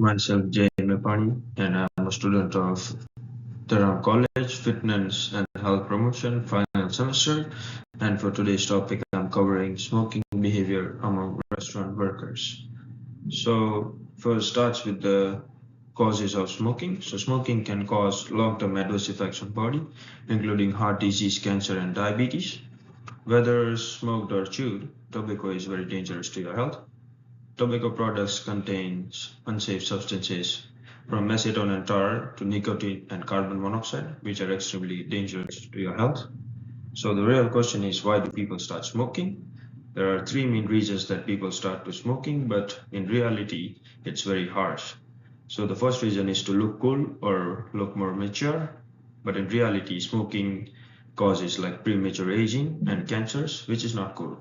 Myself, Mepani, and I'm a student of Durham College, Fitness and Health Promotion, final semester. And for today's topic, I'm covering smoking behavior among restaurant workers. So, first starts with the causes of smoking. So, smoking can cause long-term adverse effects on body, including heart disease, cancer, and diabetes. Whether smoked or chewed, tobacco is very dangerous to your health. Tobacco products contain unsafe substances from acetone and tar to nicotine and carbon monoxide, which are extremely dangerous to your health. So the real question is, why do people start smoking? There are three main reasons that people start to smoking, but in reality, it's very harsh. So the first reason is to look cool or look more mature, but in reality, smoking causes like premature aging and cancers, which is not cool.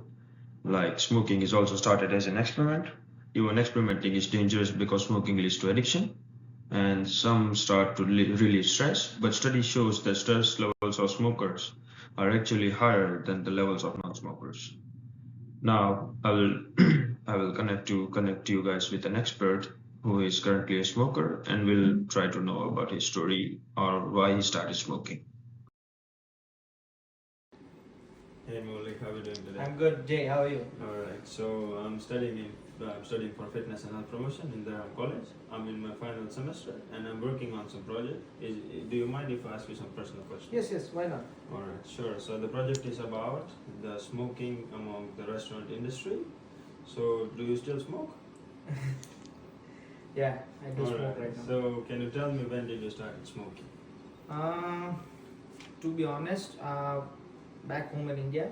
Like smoking is also started as an experiment. Even experimenting is dangerous because smoking leads to addiction, and some start to relieve stress. But study shows that stress levels of smokers are actually higher than the levels of non-smokers. Now I will I will connect you guys with an expert who is currently a smoker and will try to know about his story or why he started smoking. Hey Maulik, how are you doing today? I'm good, Jay. How are you? Alright, so I'm studying for fitness and health promotion in Durham College. I'm in my final semester and I'm working on some project. Do you mind if I ask you some personal questions? Yes, why not? Alright, sure. So the project is about the smoking among the restaurant industry. So do you still smoke? Yeah, I do smoke right now. So can you tell me when did you start smoking? To be honest, back home in India,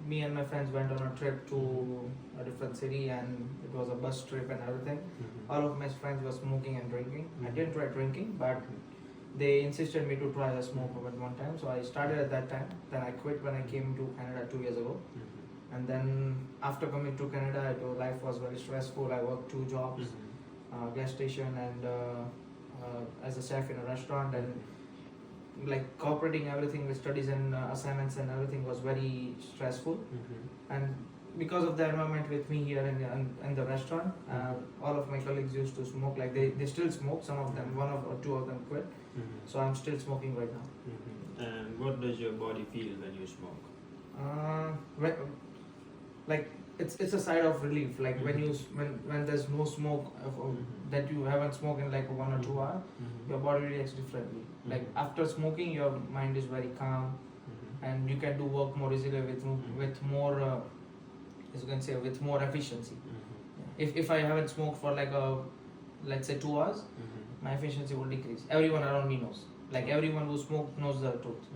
me and my friends went on a trip to a different city, and it was a bus trip and everything. All of my friends were smoking and drinking. I didn't try drinking, but they insisted me to try the smoke at one time. So I started at that time. Then I quit when I came to Canada 2 years ago. And then after coming to Canada, life was very stressful. I worked 2 jobs, gas station and as a chef in a restaurant, and like cooperating everything with studies and assignments and everything was very stressful. And because of the environment with me here in the restaurant, all of my colleagues used to smoke. Like they still smoke. Some of them, or two of them quit. So I'm still smoking right now. And what does your body feel when you smoke? Like it's a side of relief. Like when there's no smoke that you haven't smoked in like 1 or 2 hours, your body reacts differently. Like after smoking, your mind is very calm, and you can do work more easily with more, as you can say, with more efficiency. If I haven't smoked for like let's say 2 hours, my efficiency will decrease. Everyone around me knows. Like everyone who smoked knows the truth.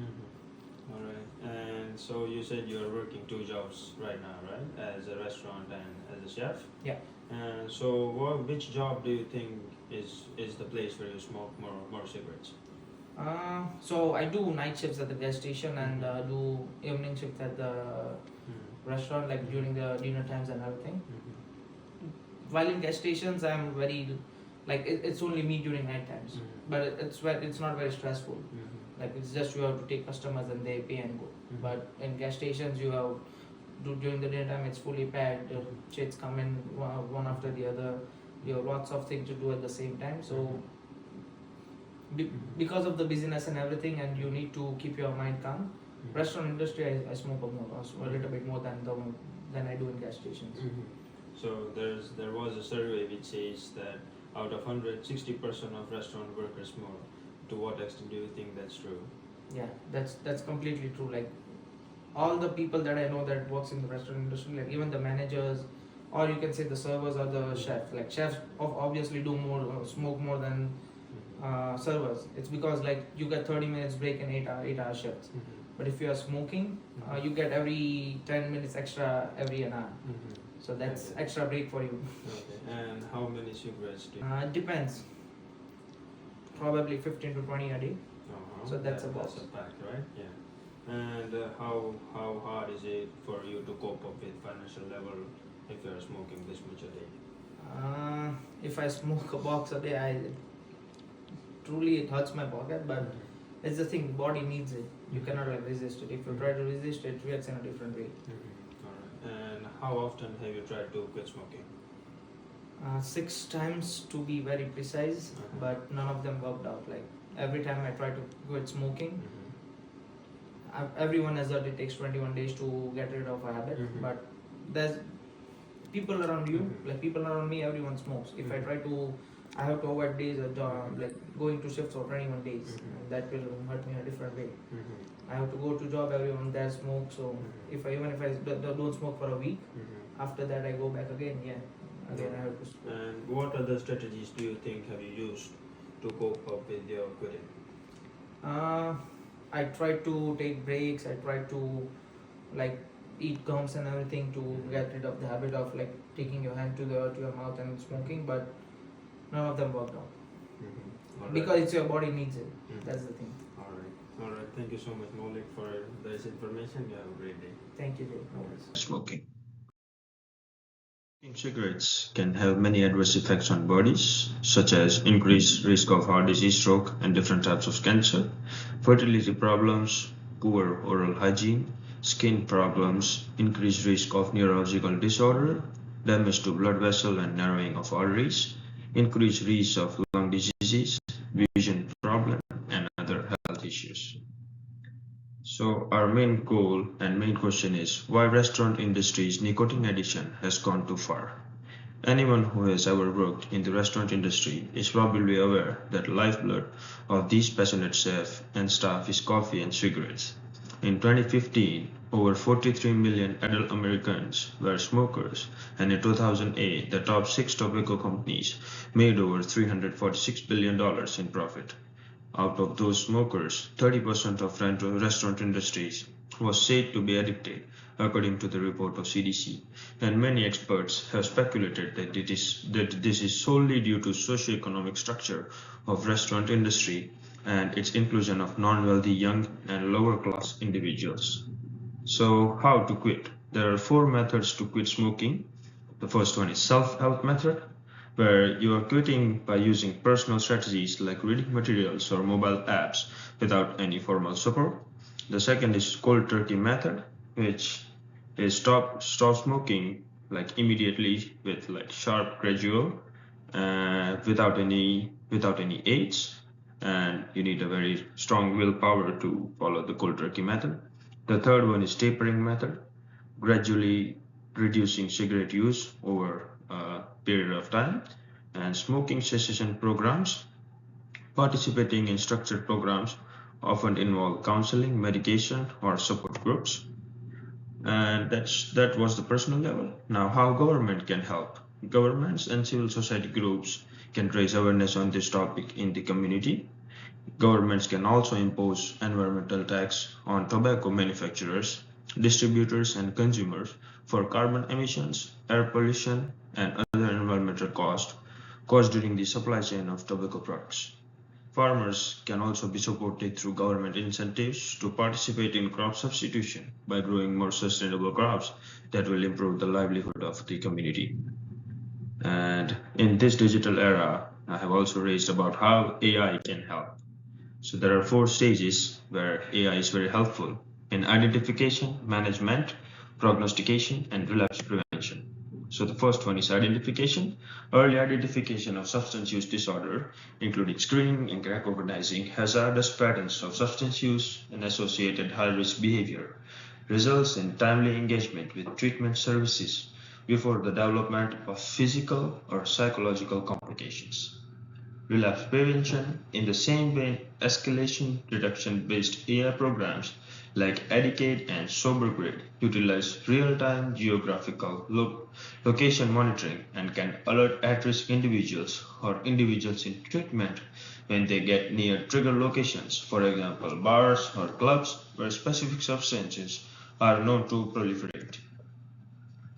Alright, and so you said you're working 2 jobs right now, right? As a restaurant and as a chef? Yeah. And so which job do you think is the place where you smoke more cigarettes? So I do night shifts at the gas station and do evening shifts at the restaurant, like during the dinner times and everything. While in gas stations, I'm very it's only me during night times, but it's not very stressful. Like it's just you have to take customers and they pay and go. But in gas stations, you have during the daytime it's fully packed. The shits come in one after the other. You have lots of things to do at the same time. So because of the busyness and everything, and you need to keep your mind calm. Restaurant industry, I smoke a little bit more than I do in gas stations. So there was a survey which says that out of 100, 60% of restaurant workers smoke. To what extent do you think that's true? Yeah, that's completely true. Like all the people that I know that works in the restaurant industry, like even the managers, or you can say the servers or the chefs. Like chefs obviously do smoke more than servers. It's because like you get 30 minutes break in 8 hour shifts. But if you are smoking, you get every 10 minutes extra every an hour. So that's extra break for you. Okay. And how many cigarettes do you? It depends. Probably 15 to 20 a day. So that's a pack, right? Yeah. And how hard is it for you to cope up with financial level if you are smoking this much a day? If I smoke a box a day, it hurts my pocket, but it's the thing, body needs it. You cannot resist it. If you try to resist it, reacts in a different way. Alright. And how often have you tried to quit smoking? 6 times to be very precise, but none of them worked out. Like every time I try to quit smoking, everyone has that it takes 21 days to get rid of a habit, but there's people around you, like people around me, everyone smokes. If I try to, I have to avoid days like going to shifts for 21 days, and that will hurt me in a different way. I have to go to job, everyone there smokes, so if I even if I don't smoke for a week, after that I go back again, again I have to smoke. And what other strategies do you think have you used to cope up with your quitting? I try to take breaks, I try to like eat gums and everything to get rid of the habit of like taking your hand to your mouth and smoking, but none of them worked out. Because it's your body needs it. That's the thing. All right. Thank you so much, Maulik, for this information. You have a great day. Thank you, Dave. No worries. Smoking. Smoking cigarettes can have many adverse effects on bodies, such as increased risk of heart disease, stroke, and different types of cancer, fertility problems, poor oral hygiene, skin problems, increased risk of neurological disorder, damage to blood vessel and narrowing of arteries, increased risk of lung disease, vision problem, and other health issues. So our main goal and main question is why restaurant industry's nicotine addiction has gone too far. Anyone who has ever worked in the restaurant industry is probably aware that lifeblood of these passionate chefs and staff is coffee and cigarettes. In 2015, over 43 million adult Americans were smokers, and in 2008, the top 6 tobacco companies made over $346 billion in profit. Out of those smokers, 30% of restaurant industries was said to be addicted, according to the report of CDC. And many experts have speculated that this is solely due to socio-economic structure of restaurant industry and its inclusion of non-wealthy young and lower-class individuals. So, how to quit? There are 4 methods to quit smoking. The first one is self-help method, where you are quitting by using personal strategies like reading materials or mobile apps without any formal support. The second is cold turkey method, which is stop smoking like immediately with like sharp gradual, without any aids, and you need a very strong willpower to follow the cold turkey method. The third one is tapering method, gradually reducing cigarette use over a period of time, and smoking cessation programs. Participating in structured programs often involve counseling, medication, or support groups. And that was the personal level. Now, how government can help? Governments and civil society groups can raise awareness on this topic in the community. Governments can also impose environmental tax on tobacco manufacturers, distributors, and consumers for carbon emissions, air pollution, and other environmental costs caused during the supply chain of tobacco products. Farmers can also be supported through government incentives to participate in crop substitution by growing more sustainable crops that will improve the livelihood of the community. And in this digital era, I have also raised about how AI can help. So there are 4 stages where AI is very helpful in identification, management, prognostication, and relapse prevention. So the first one is identification. Early identification of substance use disorder, including screening and recognizing hazardous patterns of substance use and associated high-risk behavior, results in timely engagement with treatment services before the development of physical or psychological complications. Relapse prevention, in the same way, escalation reduction based AI programs like Educate and SoberGrid utilize real-time geographical location monitoring and can alert at-risk individuals or individuals in treatment when they get near trigger locations, for example, bars or clubs where specific substances are known to proliferate.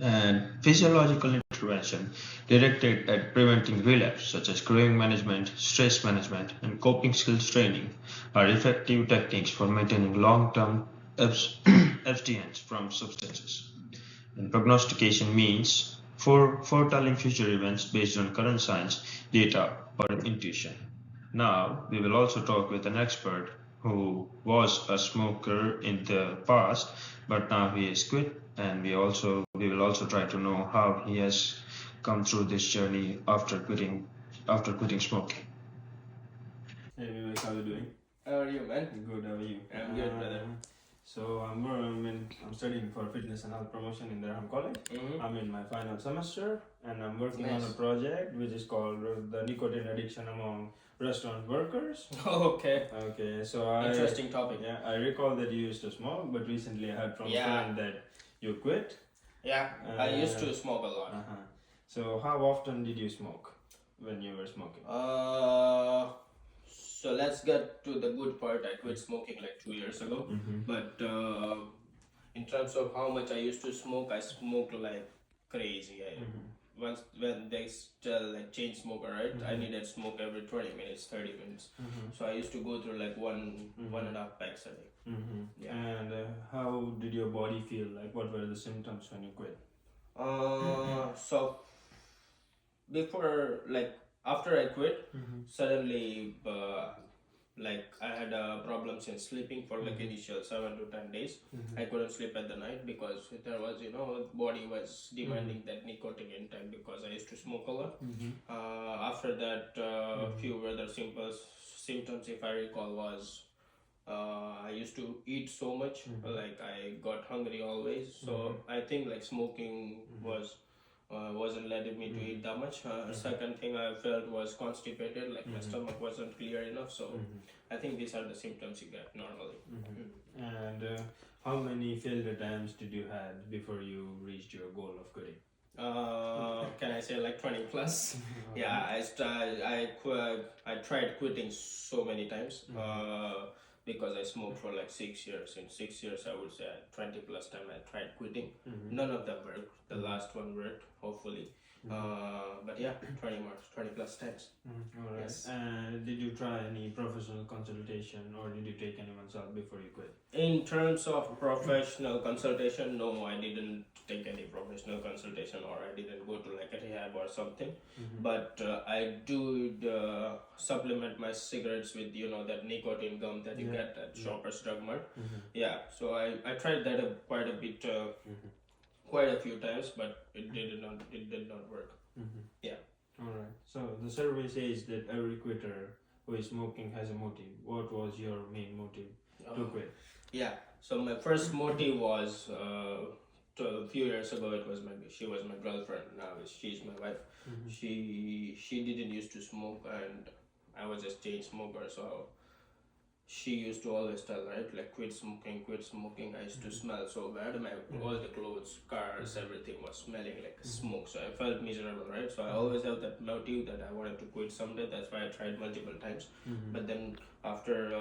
And physiological intervention directed at preventing relapse, such as craving management, stress management, and coping skills training, are effective techniques for maintaining long-term abstinence from substances. And prognostication means foretelling future events based on current science, data, or intuition. Now, we will also talk with an expert who was a smoker in the past, but now he has quit, and we will also try to know how he has come through this journey after quitting smoking. Hey Vivek, how are you doing? How are you, man? Good, how are you? I'm good, brother. So I'm studying for fitness and health promotion in Durham College. Mm-hmm. I'm in my final semester and I'm working on a Nice. project which is called the nicotine addiction among restaurant workers. Okay. Okay, so Interesting topic. Yeah, I recall that you used to smoke, but recently I heard from a friend that you quit. Yeah, I used to smoke a lot. So how often did you smoke when you were smoking? So let's get to the good part. I quit smoking like 2 years ago. But in terms of how much I used to smoke, I smoked like crazy. Once when they still like chain smoker, right? I needed smoke every 20 minutes, 30 minutes. So I used to go through like one and a half packs a day. Yeah. And how did your body feel? Like, what were the symptoms when you quit? So before, like after I quit, suddenly like I had problems in sleeping for like initial 7 to 10 days. I couldn't sleep at the night because there was, body was demanding that nicotine intake because I used to smoke a lot. After that, few other symptoms, if I recall, was I used to eat so much, like I got hungry always. So I think like smoking wasn't letting me to eat that much. Second thing I felt was constipated, like my stomach wasn't clear enough. So I think these are the symptoms you get normally. And how many failed attempts did you had before you reached your goal of quitting? Can I say like 20 plus? Yeah, I tried quitting so many times because I smoked for like 6 years. In 6 years, I would say 20 plus time I tried quitting. None of them worked. The last one worked, hopefully. But yeah, 20 plus times. All right. Yes. And did you try any professional consultation or did you take anyone's help before you quit? In terms of professional consultation, no, I didn't take any professional consultation or I didn't go to like a rehab or something. But I do supplement my cigarettes with that nicotine gum that you get at Shoppers Drug Mart. Yeah, so I tried that quite a bit, quite a few times, but it did not work. Yeah. All right. So the survey says that every quitter who is smoking has a motive. What was your main motive to quit? Yeah. So my first motive was a few years ago. She was my girlfriend. Now she's my wife. She didn't used to smoke, and I was a chain smoker. So she used to always tell, right, like quit smoking, quit smoking. I used to smell so bad. All the clothes, cars, everything was smelling like smoke. So I felt miserable, right? So I always have that motive that I wanted to quit someday. That's why I tried multiple times. But then after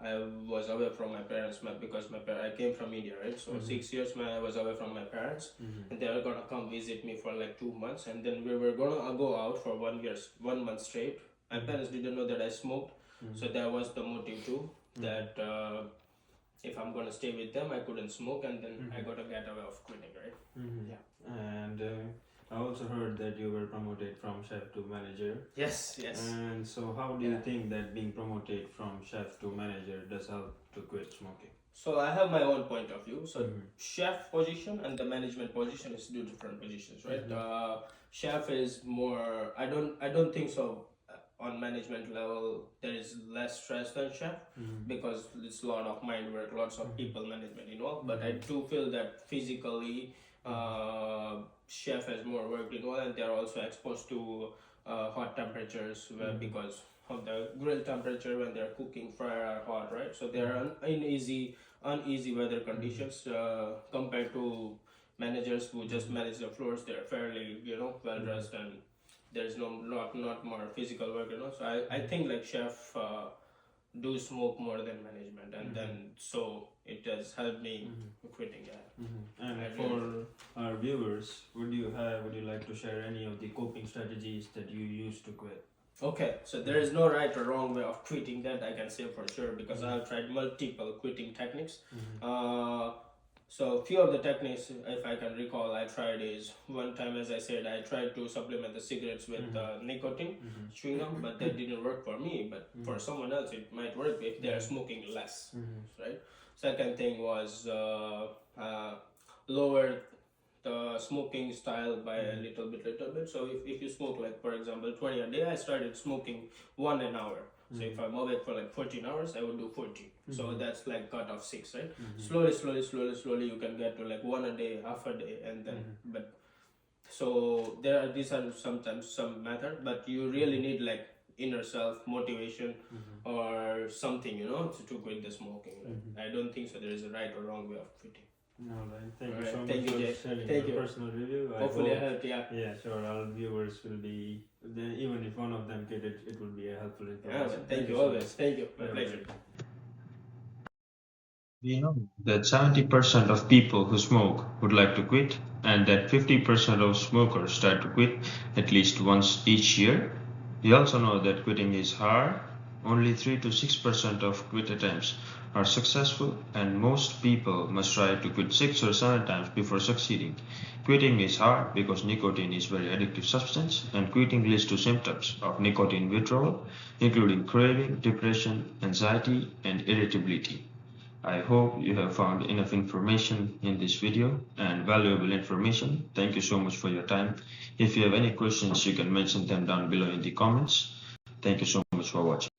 I was away from my parents, because I came from India, right? So 6 years I was away from my parents, and they were gonna come visit me for like 2 months, and then we were gonna go out for 1 month straight. My parents didn't know that I smoked. So that was the motive too, that if I'm gonna stay with them, I couldn't smoke, and then I gotta get away of quitting, right? Yeah. And I also heard that you were promoted from chef to manager. Yes. And so how do you think that being promoted from chef to manager does help to quit smoking? So I have my own point of view. So chef position and the management position is two different positions, right? Chef is more. I don't think so. On management level, there is less stress than chef because it's a lot of mind work, lots of people management involved. But I do feel that physically, chef has more work involved, and they are also exposed to hot temperatures because of the grill temperature when they are cooking fryer are hot, right? So they are uneasy weather conditions compared to managers who just manage the floors. They are fairly well dressed and there's not more physical work, So I think like chef do smoke more than management, and then so it has helped me quitting. Yeah. And for our viewers, would you like to share any of the coping strategies that you use to quit? Okay, so there is no right or wrong way of quitting, that I can say for sure, because I have tried multiple quitting techniques. So few of the techniques, if I can recall, I tried is one time, as I said, I tried to supplement the cigarettes with nicotine chewing gum, but that didn't work for me. But for someone else, it might work if they are smoking less, right? Second thing was lower the smoking style by a little bit. So if you smoke, like for example 20 a day, I started smoking 1 an hour. So if I'm awake for like 14 hours, I would do 14. So that's like cut off 6, right? Slowly, you can get to like 1 a day, half a day, and then but so these are sometimes some method, but you really need like inner self motivation or something, to quit the smoking. Right? I don't think so there is a right or wrong way of quitting. All right. Thank you Alright, so thank much you, Jay. for sharing Thank your you. personal review. Hopefully I hope, helped. yeah, sure. Our viewers will be, even if one of them get it, it will be a helpful information. Thank you so always. much. Thank you. My You're pleasure. welcome. We know that 70% of people who smoke would like to quit, and that 50% of smokers try to quit at least once each year. We also know that quitting is hard. Only 3 to 6% of quit attempts are successful, and most people must try to quit 6 or 7 times before succeeding. Quitting is hard because nicotine is a very addictive substance, and quitting leads to symptoms of nicotine withdrawal, including craving, depression, anxiety, and irritability. I hope you have found enough information in this video and valuable information. Thank you so much for your time. If you have any questions, you can mention them down below in the comments. Thank you so much for watching.